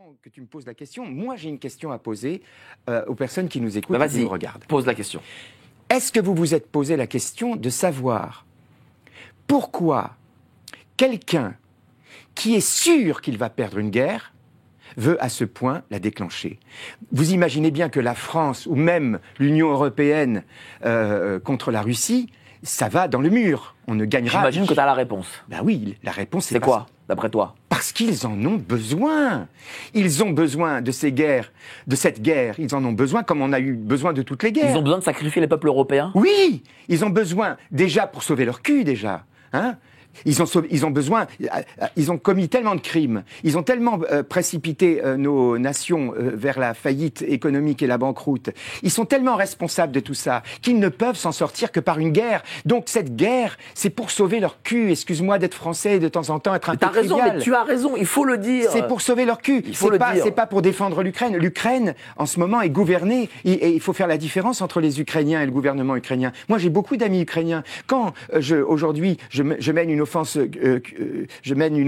content que tu me poses la question. Moi, j'ai une question à poser aux personnes qui nous écoutent et qui Vas-y, nous regardent. pose la question. Est-ce que vous vous êtes posé la question de savoir pourquoi quelqu'un qui est sûr qu'il va perdre une guerre veut à ce point la déclencher? Vous imaginez bien que la France ou même l'Union européenne contre la Russie, ça va dans le mur. On ne gagnera... J'imagine que tu as la réponse. Ben oui, la réponse C'est quoi, d'après toi? Parce qu'ils en ont besoin. Ils ont besoin de ces guerres, de cette guerre. Ils en ont besoin comme on a eu besoin de toutes les guerres. Ils ont besoin de sacrifier les peuples européens? Oui, ils ont besoin déjà pour sauver leur cul déjà. Hein? Ils ont besoin, ils ont commis tellement de crimes, ils ont tellement précipité nos nations vers la faillite économique et la banqueroute. Ils sont tellement responsables de tout ça qu'ils ne peuvent s'en sortir que par une guerre. Donc cette guerre, c'est pour sauver leur cul. Excuse-moi d'être français et de temps en temps être un peu trivial. T'as raison, mais tu as raison, il faut le dire. C'est pour sauver leur cul. C'est pas pour défendre l'Ukraine. L'Ukraine, en ce moment, est gouvernée. Et il faut faire la différence entre les Ukrainiens et le gouvernement ukrainien. Moi, j'ai beaucoup d'amis ukrainiens. Quand aujourd'hui, je mène une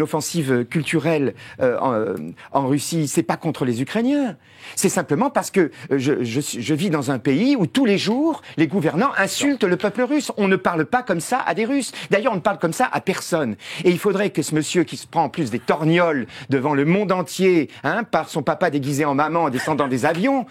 offensive culturelle en Russie, c'est pas contre les Ukrainiens. C'est simplement parce que je vis dans un pays où tous les jours, les gouvernants insultent le peuple russe. On ne parle pas comme ça à des Russes. D'ailleurs, on ne parle comme ça à personne. Et il faudrait que ce monsieur qui se prend en plus des torgnoles devant le monde entier, par son papa déguisé en maman en descendant des avions,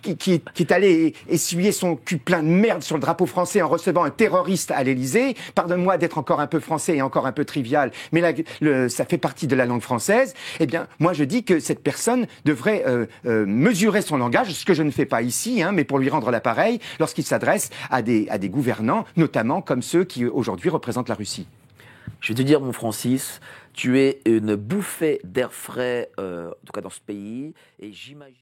qui est allé essuyer son cul plein de merde sur le drapeau français en recevant un terroriste à l'Élysée. Pardonne-moi d'être encore un peu français et encore un peu trivial, mais là, ça fait partie de la langue française. Eh bien, moi, je dis que cette personne devrait mesurer son langage, ce que je ne fais pas ici, mais pour lui rendre l'appareil, lorsqu'il s'adresse à des gouvernants, notamment comme ceux qui, aujourd'hui, représentent la Russie. Je vais te dire, mon Francis, tu es une bouffée d'air frais, en tout cas dans ce pays, et j'imagine...